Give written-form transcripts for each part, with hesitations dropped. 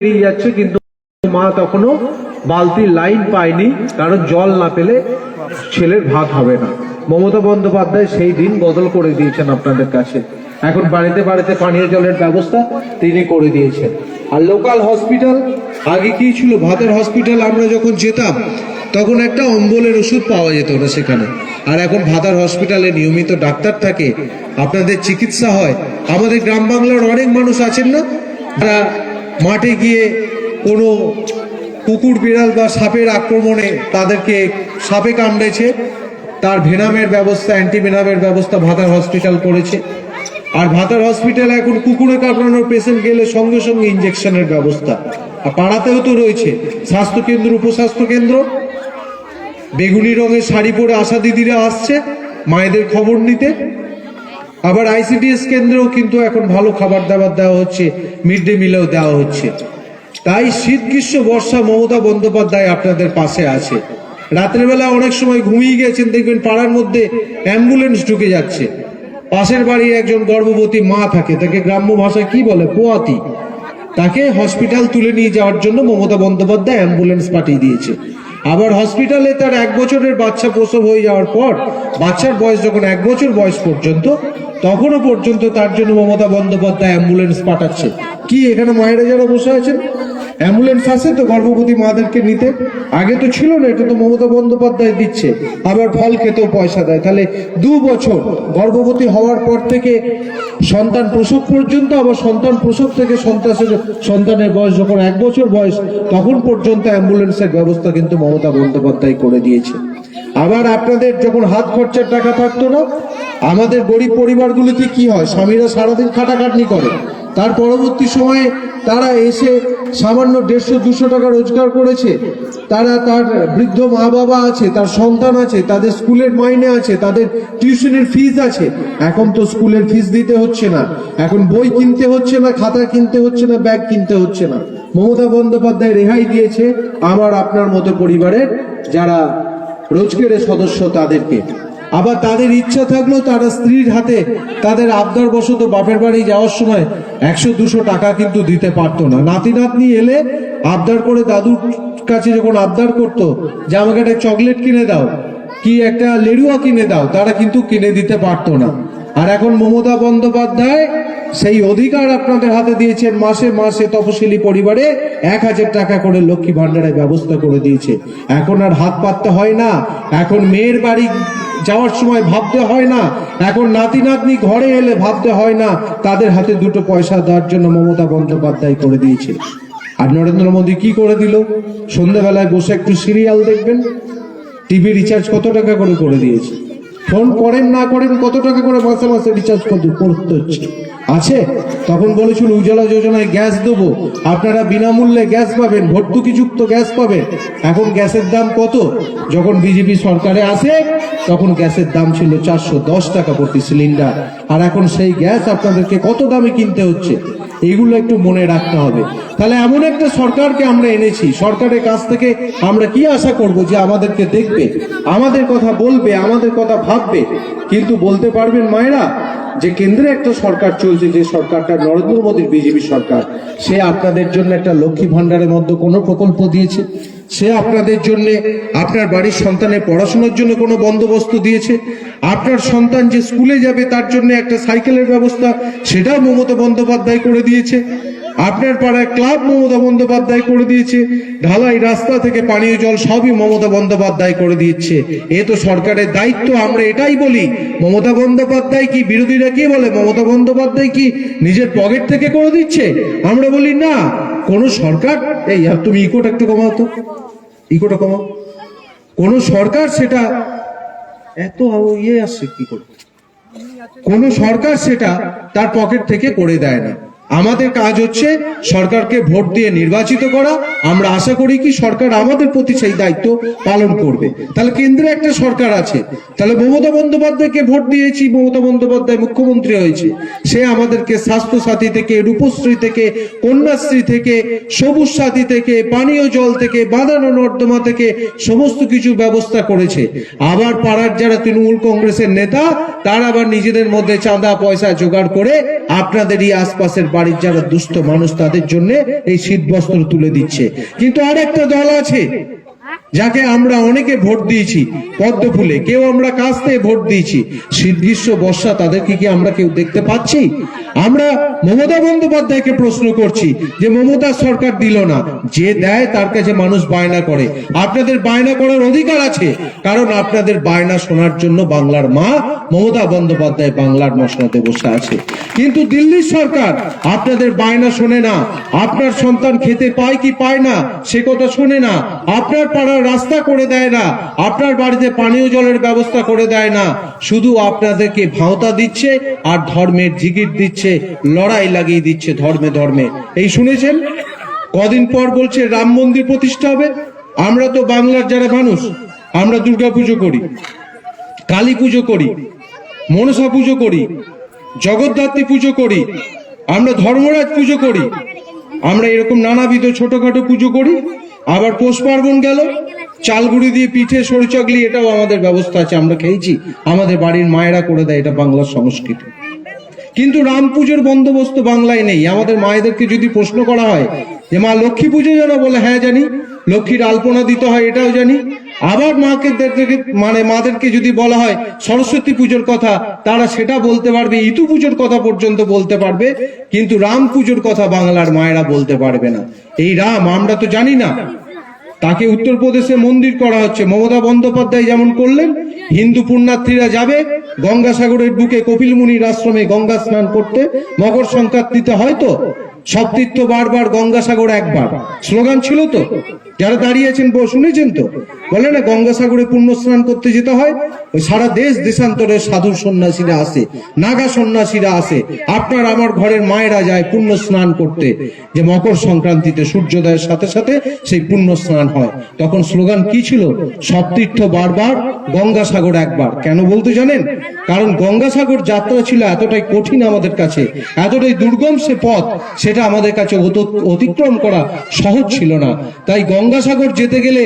বেরিয়ে যাচ্ছে, কিন্তু মা তখনও বালতির লাইন পায়নি, কারণ জল না পেলে ছেলের ভাত হবে না। মমতা বন্দ্যোপাধ্যায় সেই দিন বদল করে দিয়েছেন আপনাদের কাছে। এখন বাড়িতে বাড়িতে পানীয় জলের ব্যবস্থা তিনি করে দিয়েছেন। আর লোকাল হসপিটাল, আগে কি ছিল, ভাতের হসপিটাল আমরা যখন যেতাম তখন একটা অম্বলের ওষুধ পাওয়া যেত না সেখানে, আর এখন ভাতার হসপিটালে নিয়মিত ডাক্তার থাকে, আপনাদের চিকিৎসা হয়। আমাদের গ্রাম বাংলার অনেক মানুষ আছেন না, যারা মাঠে গিয়ে কোনো কুকুর বিড়াল বা সাপের আক্রমণে তাদেরকে সাপে কামড়েছে, তার ভেনামের ব্যবস্থা, অ্যান্টি ভেনামের ব্যবস্থা ভাতার হসপিটাল করেছে। আর ভাতার হসপিটালে এখন কুকুরে কামড়ানোর পেশেন্ট গেলে সঙ্গে সঙ্গে ইঞ্জেকশনের ব্যবস্থা। আর পাড়াতেও তো রয়েছে স্বাস্থ্যকেন্দ্র, উপস্বাস্থ্য কেন্দ্র। বেগুনি রঙের শাড়ি পরে আশা দিদিরা আসছে মায়েদের খবর নিতে। আবার আইসিডিএস কেন্দ্রেও কিন্তু এখন ভালো খাবার দাবার দেওয়া হচ্ছে, মিড ডে মিলেও দেওয়া হচ্ছে। তাই শীত গ্রীষ্ম বর্ষা মমতা বন্দ্যোপাধ্যায় আপনাদের পাশে আছে। রাত্রেবেলা অনেক সময় ঘুমিয়ে গেছেন, দেখবেন পাড়ার মধ্যে অ্যাম্বুলেন্স ঢুকে যাচ্ছে। পাশের বাড়ির একজন গর্ভবতী মা থাকে, তাকে গ্রাম্য ভাষায় কি বলে, পোয়াতি, তাকে হসপিটাল তুলে নিয়ে যাওয়ার জন্য মমতা বন্দ্যোপাধ্যায় অ্যাম্বুলেন্স পাঠিয়ে দিয়েছে। আবার হসপিটালে তার 1 বছরের বাচ্চা প্রসব হয়ে যাওয়ার পর, বাচ্চার বয়স যখন 1 বছর বয়স পর্যন্ত, তখনও পর্যন্ত তার জন্য মমতা বন্দ্যোপাধ্যায় অ্যাম্বুলেন্স পাঠাচ্ছে। কি এখানে মায়েরা যারা বসে আছেন, অ্যাম্বুলেন্স আছে তো গর্ভবতী মাদেরকে নিতে? আগে তো ছিল না, এটা তো মমতা বন্দ্যোপাধ্যায় দিচ্ছে। আবার ফল খেতেও পয়সা দেয়। তাহলে 2 বছর গর্ভবতী হওয়ার পর থেকে সন্তান প্রসব পর্যন্ত, আবার সন্তান প্রসব থেকে সন্তানের বয়স যখন 1 বছর বয়স, তখন পর্যন্ত অ্যাম্বুলেন্সের ব্যবস্থা কিন্তু মমতা বন্দ্যোপাধ্যায় করে দিয়েছে। আবার আপনাদের যখন হাত খরচার টাকা থাকতো না, আমাদের গরিব পরিবারগুলিতে কি হয়, স্বামীরা সারাদিন খাটাখাটনি করে, তার পরবর্তী সময়ে তারা এসে সামান্য 150-200 টাকা রোজগার করেছে, তারা তার বৃদ্ধ মা বাবা আছে, তার সন্তান আছে, তাদের স্কুলের মাইনে আছে, তাদের টিউশনের ফিস আছে। এখন তো স্কুলের ফিস দিতে হচ্ছে না, এখন বই কিনতে হচ্ছে না, খাতা কিনতে হচ্ছে না, ব্যাগ কিনতে হচ্ছে না। মমতা বন্দ্যোপাধ্যায় রেহাই দিয়েছে আমার আপনার মতো পরিবারের যারা রোজগারের সদস্য তাদেরকে। আবার তাদের ইচ্ছা থাকলেও তারা স্ত্রীর হাতে তাদের আবদার বশত বাপের বাড়ি যাওয়ার সময় 100-200 টাকা কিন্তু দিতে পারতো না। নাতি নাতনি এলে আবদার করে দাদুর কাছে যখন আবদার করতো যে আমাকে একটা চকলেট কিনে দাও, কি একটা লেড়ুয়া কিনে দাও, তারা কিন্তু কিনে দিতে পারতো না। আর এখন মমতা বন্দ্যোপাধ্যায় সেই অধিকার আপনাদের হাতে দিয়েছেন। মাসে মাসে তপশিলি পরিবারে 1000 টাকা করে লক্ষ্মী ভান্ডারের ব্যবস্থা করে দিয়েছে। এখন আর হাত পাততে হয় না, এখন মেয়ের বাড়ি যাওয়ার সময় ভাবতে হয় না, এখন নাতি নাতনি ঘরে এলে ভাবতে হয় না, তাদের হাতে 2 পয়সা দেওয়ার জন্য মমতা বন্দ্যোপাধ্যায় করে দিয়েছে। আর নরেন্দ্র মোদী কি করে দিল, সন্ধ্যাবেলায় বসে একটু সিরিয়াল দেখবেন, টিভি রিচার্জ কত টাকা করে দিয়েছে। ফোন করেন না করেন কত টাকা করে মাসে মাসে রিচার্জ করতে হচ্ছে আছে। তখন বলেছিল উজ্জ্বলা যোজনায় গ্যাস দেবো, আপনারা বিনামূল্যে গ্যাস পাবেন, ভর্তুকিযুক্ত গ্যাস পাবেন। এখন গ্যাসের দাম কত? যখন বিজেপি সরকারে আসে তখন গ্যাসের দাম ছিল 410 টাকা প্রতি সিলিন্ডার, আর এখন সেই গ্যাস আপনাদেরকে কত দামে কিনতে হচ্ছে। এগুলো একটু মনে রাখতে হবে। তাহলে এমন একটা সরকারকে আমরা এনেছি, সরকারের কাছ থেকে আমরা কি আশা করব যে আমাদেরকে দেখবে, আমাদের কথা বলবে, আমাদের কথা ভাববে। কিন্তু বলতে পারবেন মায়েরা যে কেন্দ্রে একটা সরকার চলছে, যে সরকারটা নরেন্দ্র মোদীর বিজেপি সরকার, সে আপনাদের জন্য একটা লক্ষ্মী ভান্ডারের মধ্যে কোনো প্রকল্প দিয়েছে? সে আপনাদের জন্য আপনার বাড়ির সন্তানের পড়াশোনার জন্য কোনো বন্দোবস্ত দিয়েছে? আপনার সন্তান যে স্কুলে যাবে তার জন্য একটা সাইকেলের ব্যবস্থা, সেটাও মমতা বন্দ্যোপাধ্যায় করে দিয়েছে। আপনার পাড়ায় ক্লাব মমতা বন্দ্যোপাধ্যায় করে দিয়েছে, ঢালাই রাস্তা থেকে পানীয় জল সবই মমতা বন্দ্যোপাধ্যায় করে দিচ্ছে। এ তো সরকারের দায়িত্ব। আমরা এটাই বলি, মমতা বন্দ্যোপাধ্যায় কি, বিরোধীরা কি বলে, মমতা বন্দ্যোপাধ্যায় কি নিজের পকেট থেকে করে দিচ্ছে? আমরা বলি না, কোন সরকার, এই তুমি ইকোটা একটু কমাও তো, ইকোটা কমাও। কোন সরকার সেটা এত আসছে কি করে, কোন সরকার সেটা তার পকেট থেকে করে দেয় না। আমাদের কাজ হচ্ছে সরকারকে ভোট দিয়ে নির্বাচিত করা, আমরা আশা করি কি সরকার আমাদের প্রতি সেই দায়িত্ব পালন করবে। তাহলে কেন্দ্রে একটা সরকার আছে, তাহলে মমতা বন্দ্যোপাধ্যায়কে ভোট দিয়েছি, মমতা বন্দ্যোপাধ্যায় মুখ্যমন্ত্রী হয়েছে, সে আমাদেরকে স্বাস্থ্য সাথী থেকে, রূপশ্রী থেকে, কন্যাশ্রী থেকে, সবুজ সাথী থেকে, পানীয় জল থেকে, বাঁধানো নর্দমা থেকে সমস্ত কিছু ব্যবস্থা করেছে। আবার পাড়ার যারা তৃণমূল কংগ্রেসের নেতা, তারা আবার নিজেদের মধ্যে চাঁদা পয়সা জোগাড় করে আপনাদেরই আশপাশের বাড়ির যারা দুস্থ মানুষ তাদের জন্য এই শীতবস্ত্র তুলে দিচ্ছে। কিন্তু আর একটা দল আছে যাকে আমরা অনেকে ভোট দিয়েছি পদ্মফুলে, কেউ আমরা কাস্তে ভোট দিয়েছি, শীত গ্রীষ্ম বর্ষা তাদেরকে কি আমরা কেউ দেখতে পাচ্ছি? আমরা মমতা বন্দ্যোপাধ্যায়কে প্রশ্ন করছি যে মমতা সরকার দিল না, যে দেয় তার কাছে মানুষ বায়না করে। আপনাদের বায়না করার অধিকার আছে, কারণ আপনাদের বায়না শোনার জন্য বাংলার মা মমতা বন্দ্যোপাধ্যায় বাংলার মসনাদে বসে আছে। কিন্তু দিল্লির সরকার আপনাদের বায়না শোনে না, আপনার সন্তান খেতে পায় কি পায় না সে কথা শোনে না, আপনার পাড়ার রাস্তা করে দেয় না, আপনার বাড়িতে পানীয় জলের ব্যবস্থা করে দেয় না, শুধু আপনাদেরকে ভাওতা দিচ্ছে আর ধর্মের জিগির দিচ্ছে, লড়াই লাগিয়ে দিচ্ছে ধর্মে ধর্মে। এই শুনেছেন কদিন পর বলছে রাম মন্দির প্রতিষ্ঠা হবে। আমরা তো বাংলার যারা মানুষ, আমরা দুর্গা পুজো করি, কালী পুজো করি, মনসা পুজো করি, জগদ্ধাত্রী পুজো করি, আমরা ধর্মরাজ পুজো করি, আমরা এরকম নানাবিধ ছোটখাটো পুজো করি। আবার পৌষ পার্বণ গেল, চালগুড়ি দিয়ে পিঠে সরচগলি, এটাও আমাদের ব্যবস্থা আছে, আমরা খেয়েছি, আমাদের বাড়ির মায়েরা করে দেয়, এটা বাংলার সংস্কৃতি। কিন্তু রাম পুজোর বন্দোবস্ত বাংলায় নেই। আমাদের মায়েদেরকে যদি প্রশ্ন করা হয় যে মা লক্ষ্মী পুজো জানো, বলে হ্যাঁ জানি, লক্ষ্মীর আলপনা দিতে হয় এটাও জানি। আবার মাদেরকে যদি বলা হয় সরস্বতী পুজোর কথা, তারা সেটা বলতে পারবে, ইতু পুজোর কথা পর্যন্ত বলতে পারবে, কিন্তু রাম পুজোর কথা বাংলার মায়েরা বলতে পারবে না। এই রাম আমরা তো জানি না। তাকে উত্তরপ্রদেশে মন্দির করা হচ্ছে, মমতা বন্দ্যোপাধ্যায় যেমন করলেন, হিন্দু পুণ্যার্থীরা যাবে গঙ্গাসাগরের বুকে কপিল মুনির আশ্রমে গঙ্গা স্নান করতে, মকর সংক্রান্তিতে হয়তো সব তীর্থ বারবার গঙ্গাসাগর একবার, স্লোগান ছিল তো, যারা দাঁড়িয়েছেন শুনেছেন তো, বলে না গঙ্গাসাগরে পুণ্য স্নান করতে যেতে হয়, ওই সারা দেশ দেশান্তরে সাধু সন্ন্যাসীরা আসে, নাগা সন্ন্যাসীরা আসে, আপনার আমার ঘরের মায়েরা যায় পুণ্য স্নান করতে, যে মকর সংক্রান্তিতে সূর্যোদয়ের সাথে সাথে সেই পুণ্য স্নান হয়। তখন স্লোগান কি ছিল? সব তীর্থ বারবার গঙ্গাসাগর একবার। কেন বলতে জানেন? কারণ গঙ্গাসাগর যাত্রা ছিল এতটাই কঠিন আমাদের কাছে, এতটাই দুর্গম সে পথ, সেটা আমাদের কাছে অতিক্রম করা সহজ ছিল না। তাই গঙ্গাসাগর যেতে গেলে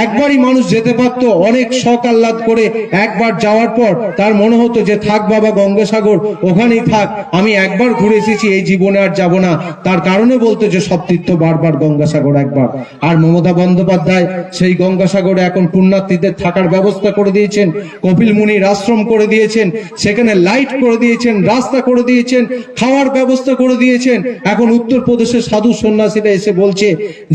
একবারই মানুষ যেতে পারতো, অনেক শখ আহ্লাদ করে একবার যাওয়ার পর তার মনে হতো যে থাক বাবা গঙ্গাসাগর, ওখানেই থাক, আমি একবার ঘুরে এসেছি, এই জীবনে আর যাব না। তার কারণে বলতো যে সব তীর্থ বারবার গঙ্গাসাগর একবার। আর মমতা বন্দ্যোপাধ্যায় সেই গঙ্গাসাগরে এখন পুণ্যার্থীদের থাকার ব্যবস্থা করে দিয়েছেন, কপিল মুনির আশ্রম করে দিয়েছেন, সেখানে লাইট করে দিয়েছেন, রাস্তা করে দিয়েছেন, খাওয়ার ব্যবস্থা করে দিয়েছেন। এখন উত্তরপ্রদেশের সাধু সন্ন্যাসীরা এসে বলছে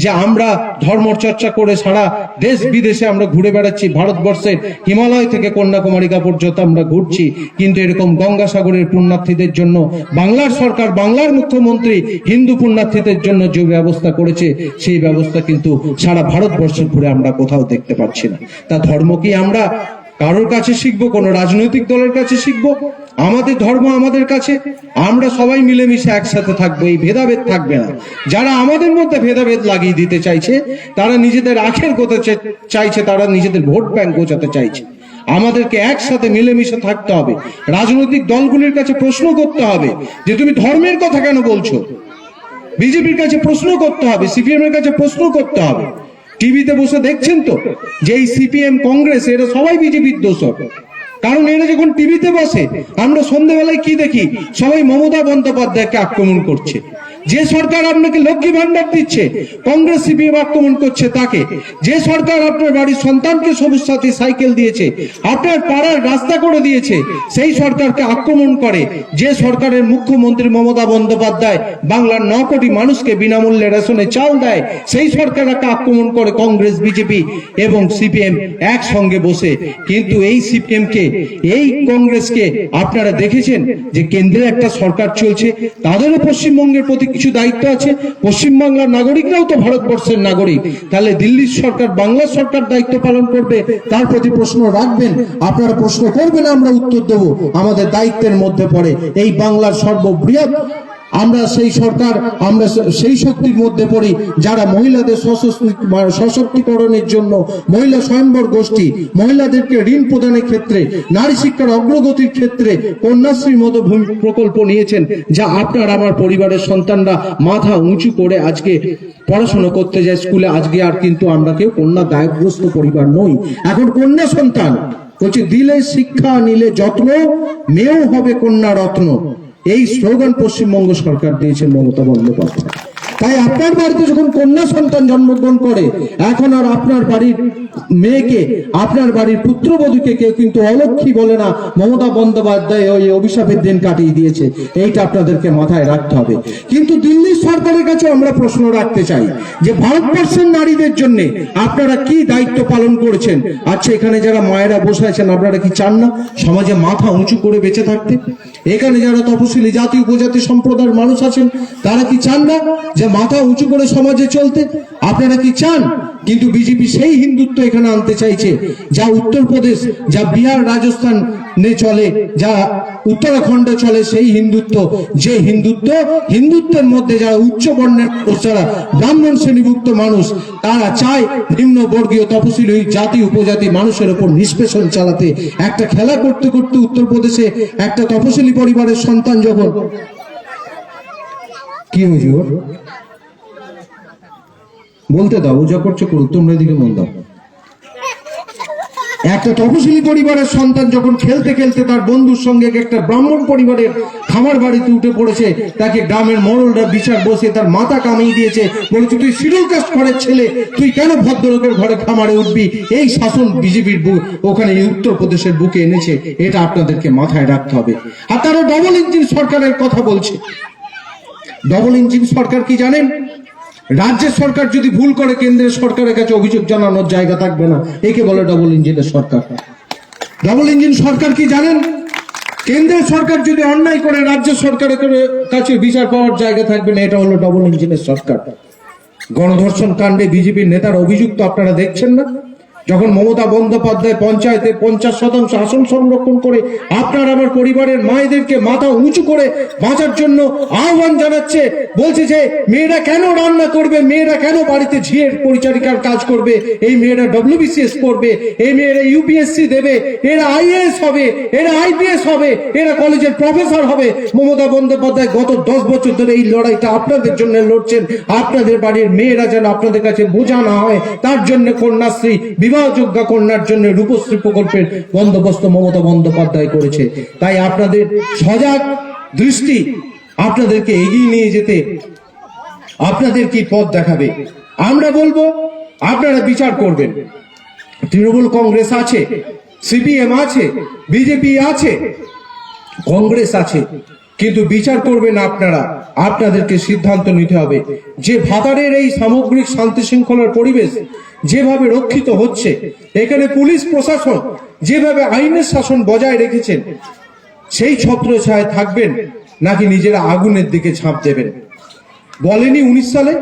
যে আমরা ধর্ম চর্চা করে সারা দেশ বিদেশে আমরা ঘুরে বেড়াচ্ছি, ভারতবর্ষের হিমালয় থেকে কন্যাকুমারিকা পর্যন্ত আমরা ঘুরছি, কিন্তু এরকম গঙ্গাসাগরের পুণ্যার্থীদের জন্য বাংলার সরকার, বাংলার মুখ্যমন্ত্রী হিন্দু পুণ্যার্থীদের জন্য যে ব্যবস্থা করেছে, সেই ব্যবস্থা কিন্তু সারা ভারতবর্ষ ঘুরে আমরা কোথাও দেখতে পাচ্ছি না। তা ধর্ম কি আমরা কারোর কাছে শিখবো, কোন রাজনৈতিক দলের কাছে শিখবো? আমাদের ধর্ম আমাদের কাছে, আমরা সবাই মিলেমিশে একসাথে থাকবো, এই ভেদাভেদ থাকবে না। যারা আমাদের মধ্যে ভেদাভেদ লাগিয়ে দিতে চাইছে, তারা নিজেদের আখের গোছাতে চাইছে, তারা নিজেদের ভোট ব্যাংক গোছাতে চাইছে। আমাদেরকে একসাথে মিলেমিশে থাকতে হবে। রাজনৈতিক দলগুলির কাছে প্রশ্ন করতে হবে যে তুমি ধর্মের কথা কেন বলছো। বিজেপির কাছে প্রশ্ন করতে হবে, সিপিএম এর কাছে প্রশ্ন করতে হবে। টিভিতে বসে দেখছেন তো যে এই সিপিএম কংগ্রেস এরা সবাই বিজেপির দোষর। কারণ এরা যখন টিভিতে বসে, আমরা সন্ধ্যাবেলায় কি দেখি? সবাই মমতা বন্দ্যোপাধ্যায়কে আক্রমণ করছে। যে সরকার আপনাকে লক্ষ্মী ভান্ডার দিচ্ছে, কংগ্রেস সিপিএম আক্রমণ করছে তাকে। যে সরকার আপনার বাড়ির সন্তানকে সবুজ সাথী সাইকেল দিয়েছে, আপনার পাড়ার রাস্তা করে দিয়েছে, সেই সরকারকে আক্রমণ করে। যে সরকারের মুখ্যমন্ত্রী মমতা বন্দ্যোপাধ্যায় বাংলার 9 কোটি মানুষকে বিনামূল্যে রেশনে চাল দেয়, সেই সরকারকে আক্রমণ করে কংগ্রেস, বিজেপি এবং সিপিএম একসঙ্গে বসে। কিন্তু এই সিপিএম কে, এই কংগ্রেসকে আপনারা দেখেছেন যে কেন্দ্রে একটা সরকার চলছে, তাদেরও পশ্চিমবঙ্গের প্রতি কিছু দায়িত্ব আছে। পশ্চিমবাংলার নাগরিকরাও তো ভারতবর্ষের নাগরিক, তাহলে দিল্লির সরকার, বাংলার সরকার দায়িত্ব পালন করবে, তার প্রতি প্রশ্ন রাখবেন। আপনারা প্রশ্ন করবেন, আমরা উত্তর দেব। আমাদের দায়িত্বের মধ্যে পড়ে এই বাংলার সর্ববৃহৎ আমরা সেই সরকার, আমরা সেই শক্তির মধ্যে পড়ি যারা মহিলাদের সশক্তিকরণের জন্য মহিলা স্বয়ম্বর গোষ্ঠী, মহিলাদেরকে ঋণ প্রদানের ক্ষেত্রে, নারী শিক্ষার অগ্রগতির ক্ষেত্রে কন্যাশ্রীর মতো প্রকল্প নিয়েছেন, যা আপনার আমার পরিবারের সন্তানরা মাথা উঁচু করে আজকে পড়াশোনা করতে যায় স্কুলে। আজকে আর কিন্তু আমরা কেউ কন্যা দায়গ্রস্ত পরিবার নই, এখন কন্যা সন্তান বলছে দিলে শিক্ষা নিলে যত্ন, মেয়েও হবে কন্যা রত্ন। এই স্লোগান পশ্চিমবঙ্গ সরকার দিয়েছেন মমতা বন্দ্যোপাধ্যায়। তাই আপনার বাড়িতে যখন কন্যা সন্তান জন্মগ্রহণ করে, এখন আর আপনার বাড়ির মেয়েকে, আপনার বাড়ির পুত্রবধূকে কেউ কিন্তু অলক্ষী বলে না। মমতা বন্দ্যোপাধ্যায় ওই অভিশাপের দিন কাটিয়ে দিয়েছে, এইটা আপনাদেরকে মাথায় রাখতে হবে। কিন্তু দিল্লি সরকারের কাছে আমরা প্রশ্ন রাখতে চাই যে ভারতবর্ষের নারীদের জন্য আপনারা কি দায়িত্ব পালন করেছেন? আচ্ছা, এখানে যারা মায়েরা বসে আছেন, আপনারা কি চান না সমাজে মাথা উঁচু করে বেঁচে থাকতে? এখানে যারা তপশিলি জাতি উপজাতি সম্প্রদায়ের মানুষ আছেন, তারা কি চান না যে মাথা উঁচু করে সমাজে চলতে? আপনারা কি চান? কিন্তু বিজেপি সেই হিন্দুত্ব এখানে আনতে চাইছে যা উত্তরপ্রদেশ, যা বিহার, রাজস্থান চলে, যা উত্তরাখণ্ডে চলে, সেই হিন্দুত্ব। যে হিন্দুত্বের মধ্যে যারা উচ্চ বর্ণের মানুষ, যারা ব্রাহ্মণ শ্রেণীভুক্ত মানুষ, তারা চায় নিম্ন বর্গীয় তপশিলি জাতি উপজাতি মানুষের উপর নিষ্পেষণ চালাতে। একটা খেলা করতে করতে উত্তরপ্রদেশে একটা তপশিলি পরিবারের সন্তান যখন কি হয়েছে, ওর বলতে দাও, ও যা করছে করুক, তোমরা এদিকে মন দাও। একটা তপশিলি পরিবারের সন্তান যখন খেলতে খেলতে তার বন্ধুর সঙ্গে একটা ব্রাহ্মণ পরিবারের খামার বাড়িতে উঠে পড়েছে, তাকে গ্রামের মোড়লরা বিচার বসে তার মাথা কামিয়ে দিয়েছে, বলেছে তুই শিডিউল কাস্ট ঘরের ছেলে, তুই কেন ভদ্রলোকের ঘরে খামারে উঠবি? এই শাসন বিজেপির ওখানে উত্তরপ্রদেশের বুকে এনেছে। এটা আপনাদেরকে মাথায় রাখতে হবে। আর তারা ডবল ইঞ্জিন সরকারের কথা বলছে। ডবল ইঞ্জিন সরকার কি জানেন? রাজ্যের সরকার যদি ভুল করে, কেন্দ্রের সরকারের কাছে অভিযোগ জানানোর জায়গা থাকবে না। একে বলে ডবল ইঞ্জিনের সরকার। ডবল ইঞ্জিন সরকার কি জানেন? কেন্দ্রের সরকার যদি অন্যায় করে, রাজ্য সরকারের কাছে বিচার পাওয়ার জায়গা থাকবে না। এটা হলো ডবল ইঞ্জিনের সরকার। গণধর্ষণ কাণ্ডে বিজেপির নেতার অভিযোগ তো আপনারা দেখছেন না? যখন মমতা বন্দ্যোপাধ্যায় পঞ্চায়েতে 50% আসন সংরক্ষণ করে আপনার আমার পরিবারের মায়েদেরকে মাথা উঁচু করে বাঁচার জন্য আহ্বান জানাচ্ছে, বলছে যে মেয়েরা কেন রান্না করবে, মেয়েরা কেন বাড়িতে ঝিয়ের পরিচারিকার কাজ করবে, এই মেয়েরা WBCS করবে, এই মেয়েরা UPSC দেবে, এরা IAS হবে, এরা IPS হবে, এরা কলেজের প্রফেসর হবে। মমতা বন্দ্যোপাধ্যায় গত 10 বছর ধরে এই লড়াইটা আপনাদের জন্য লড়ছেন। আপনাদের বাড়ির মেয়েরা যেন আপনাদের কাছে বোঝা না হয়, তার জন্য কন্যাশ্রী, বিবাহযোগ্য কন্যার জন্য রূপশ্রী প্রকল্পের বন্দোবস্ত মমতা বন্দ্যোপাধ্যায় করেছে। তাই আপনাদের সজাগ দৃষ্টি আপনাদেরকে এগিয়ে নিয়ে যেতে আপনাদের কি পথ দেখাবে। আমরা বলবো আপনারা বিচার করবেন। তৃণমূল কংগ্রেস আছে, CPM আছে, বিজেপি আছে, কংগ্রেস আছে, কিন্তু বিচার করবেন আপনারা। আপনাদেরকে সিদ্ধান্ত নিতে হবে যে ভাতারের এই সামগ্রিক শান্তি শৃঙ্খলার পরিবেশ যেভাবে রক্ষিত হচ্ছে, এখানে পুলিশ প্রশাসন যেভাবে আইনের শাসন বজায় রেখেছেন, সেই ছত্রছায়ায় থাকবেন নাকি নিজেরা আগুনের দিকে ঝাঁপ দেবেন? বলেনি 19 সালে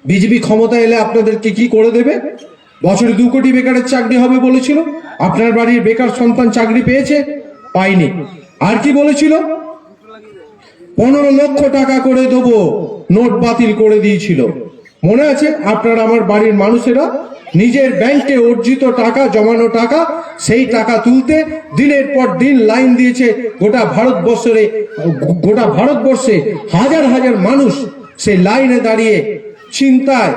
বিজেপি ক্ষমতা এলে আপনাদেরকে কি করে দেবে? বছরে 2 কোটি বেকারের চাকরি হবে বলেছিল। আপনার বাড়ির বেকার সন্তান চাকরি পেয়েছে? পায়নি। আর কি বলেছিল? 15 লক্ষ টাকা করে দেবো, নোট বাতিল করে দিয়েছিল। মনে আছে? আপনার আমার বাড়ির মানুষেরা নিজের ব্যাংকে অর্জিত টাকা, জমানো টাকা, সেই টাকা তুলতে দিনের পর দিন লাইন দিয়েছে। গোটা ভারতবর্ষে হাজার হাজার মানুষ সেই লাইনে দাঁড়িয়ে চিন্তায়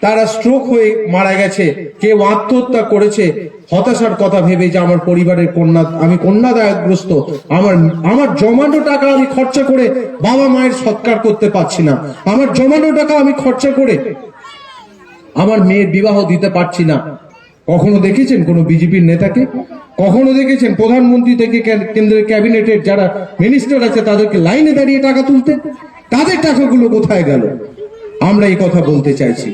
তারা স্ট্রোক হয়ে মারা গেছে, কেউ আত্মহত্যা করেছে হতাশার কথা ভেবে যে আমার পরিবারের কন্যা, আমি কন্যাদায়গ্রস্ত, আমার জমানো টাকা আমি খরচা করে বাবা মায়ের সৎকার করতে পারছি না, আমার জমানো টাকা আমি খরচা করে আমার মেয়ের বিবাহ দিতে পারছি না। কখনো দেখেছেন কোন বিজেপির নেতাকে? কখনো দেখেছেন প্রধানমন্ত্রী থেকে কেন্দ্রের ক্যাবিনেটের যারা মিনিস্টার আছে তাদেরকে লাইনে দাঁড়িয়ে টাকা তুলতে? তাদের টাকাগুলো কোথায় গেল? আমরা এই কথা বলতে চাইছি।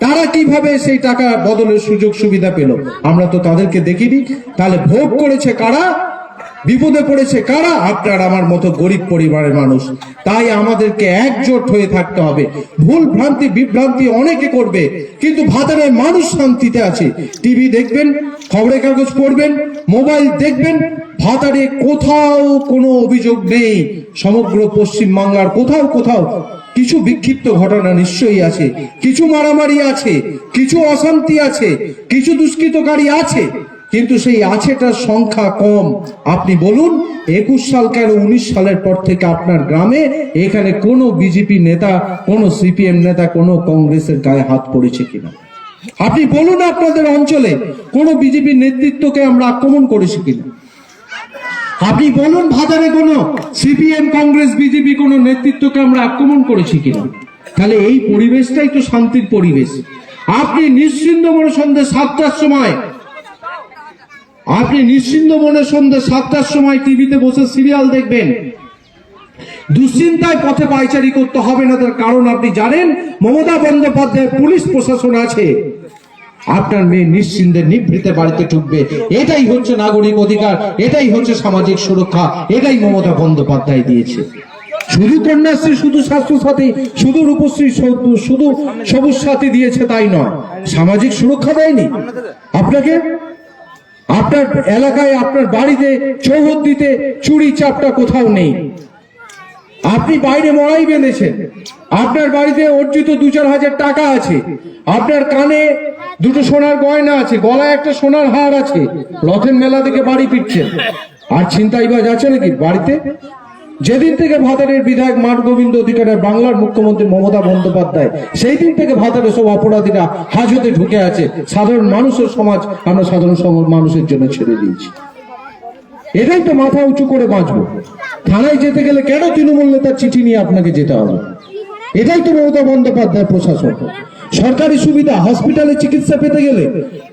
তারা কিভাবে সেই টাকা বদলের সুযোগ সুবিধা পেল আমরা তো তাদেরকে দেখিনি। তাহলে ভোগ করেছে কারা? বিপদে পড়েছে কারা? আপনার আমার মতো গরিব পরিবারের মানুষ। তাই আমাদেরকে একজোট হয়ে থাকতে হবে। ভুল ভ্রান্তি বিভ্রান্তি অনেকে করবে, কিন্তু ভাতারের মানুষ শান্তিতে আছে। টিভি দেখবেন, খবরের কাগজ পড়বেন, মোবাইল দেখবেন, ভাতারে কোথাও কোনো অভিযোগ নেই। সমগ্র পশ্চিম বাংলার কোথাও কোথাও কিছু বিক্ষিপ্ত ঘটনা নিশ্চয়ই আছে, কিছু মারামারি আছে, কিছু অশান্তি আছে, কিছু দুষ্কৃতকারী আছে, কিন্তু সেই আছেটার সংখ্যা কম। আপনি বলুন 21 সাল কেন 19 সালের পর থেকে আপনার গ্রামে এখানে কোনো বিজেপি নেতা, কোনো সিপিএম নেতা, কোনো কংগ্রেসের গায়ে হাত পড়েছে কিনা? আপনি বলুন আপনাদের অঞ্চলে কোনো বিজেপি নেতৃত্বকে আমরা আক্রমণ করেছি কিনা? আপনি বলুন ভাতারে কোনো সিপিএম কংগ্রেস বিজেপি কোনো নেতৃত্বকে আমরা আক্রমণ করেছি কিনা? তাহলে এই পরিবেশটাই তো শান্তির পরিবেশ। আপনি নিশ্চিন্ত মনে সন্ধ্যে 7টার সময়, আপনি নিশ্চিন্ত মনে সন্ধ্যে 7টার সময় টিভিতে বসে সিরিয়াল দেখবেন, দুশ্চিন্তায় পথে পায়চারি করতে হবে না। তার কারণ আপনি জানেন মমতা বন্দ্যোপাধ্যায়ের পুলিশ প্রশাসন আছে। আপনার মেয়ে নিশ্চিন্তে নিভৃতে বাড়িতে ঢুকবে। এটাই হচ্ছে নাগরিক অধিকার, এটাই হচ্ছে সামাজিক সুরক্ষা, এটাই মমতা বন্দ্যোপাধ্যায় দিয়েছে। শুধু কন্যাশ্রী, শুধু স্বাস্থ্যসাথী, শুধু রূপশ্রী, শুধু সবুজ সাথী দিয়েছে তাই নয়, সামাজিক সুরক্ষা দেয়নি আপনাকে। আপনার এলাকায়, আপনার বাড়িতে, চৌহদ্দিতে চুরি চাপটা কোথাও নেই। আপনি বাইরে মড়াই বেঁধেছেন, আপনার বাড়িতে অর্জিত 2-4 হাজার টাকা আছে, আপনার কানে 2টো সোনার গয়না আছে, গলায় একটা সোনার হার আছে, রথের মেলা থেকে বাড়ি ফিরছেন। আর ছিনতাইবাজ আছে নাকি বাড়িতে? যেদিন থেকে ভাতারের বিধায়ক মাঠ গোবিন্দ অধিকারী, বাংলার মুখ্যমন্ত্রী মমতা বন্দ্যোপাধ্যায়, সেই দিন থেকে ভাতারের সব অপরাধীরা হাজতে ঢুকে আছে। সাধারণ মানুষের সমাজ আমরা সাধারণ মানুষের জন্য ছেড়ে দিয়েছি। এটাই তো মাথা উঁচু করে বাঁচবো। থানায় যেতে গেলে কেন তৃণমূল নেতার চিঠি নিয়ে আপনাকে যেতে হবে? এটাই তো মমতা বন্দ্যোপাধ্যায় প্রশাসন। সরকারি সুবিধা, হসপিটালে চিকিৎসা পেতে গেলে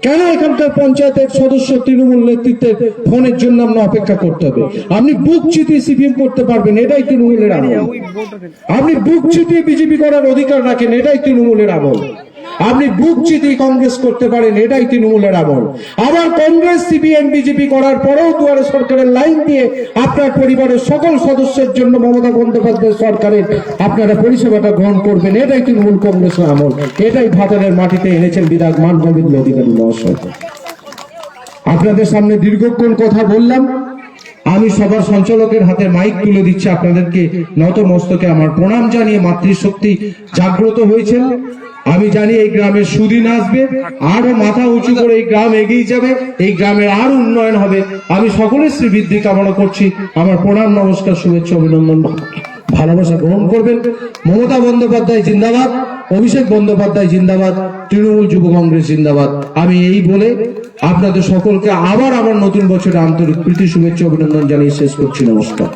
কেন এখানকার পঞ্চায়েতের সদস্য তৃণমূল নেতৃত্বের ফোনের জন্য আপনার অপেক্ষা করতে হবে? আপনি বুক চিতিয়ে সিপিএম করতে পারবেন, এটাই তৃণমূলের আমল। আপনি বুক চিতিয়ে বিজেপি করার অধিকার রাখেন, এটাই তৃণমূলের আমল। আপনি বুক চিতিয়ে কংগ্রেস করতে পারেন, এটাই তৃণমূলের আমল। আবার কংগ্রেস সিপিএম বিজেপি করার পরেও দুয়ারে সরকারের লাইন দিয়ে আপনার পরিবারের সকল সদস্যের জন্য মমতা বন্দ্যোপাধ্যায় সরকারের আপনারা পরিষেবাটা গ্রহণ করবেন, এটাই তৃণমূল কংগ্রেসের আমল। এটাই ভাতারের মাটিতে এনেছেন বিধায়ক মাঠ গোবিন্দ অধিকারী মহাশয়। আপনাদের সামনে দীর্ঘক্ষণ কথা বললাম। আমি সবার সঞ্চালকের হাতে মাইক তুলে দিচ্ছি। আপনাদেরকে নত মস্তকে আমার প্রণাম জানিয়ে, মাতৃশক্তি জাগ্রত হয়েছেন। আমি জানি এই গ্রামের সুদিন আসবে, আরো মাথা উঁচু করে এই গ্রাম এগিয়ে যাবে, এই গ্রামের আরো উন্নয়ন হবে। আমি সকলের শ্রীবৃদ্ধি কামনা করছি। আমার প্রণাম, নমস্কার, শুভেচ্ছা, অভিনন্দন, ভালোবাসা গ্রহণ করবেন। মমতা বন্দ্যোপাধ্যায় জিন্দাবাদ, অভিষেক বন্দ্যোপাধ্যায় জিন্দাবাদ, তৃণমূল যুব কংগ্রেস জিন্দাবাদ। আমি এই বলে আপনাদের সকলকে আবার আমার নতুন বছরে আন্তরিক প্রীতি, শুভেচ্ছা, অভিনন্দন জানিয়ে শেষ করছি। নমস্কার।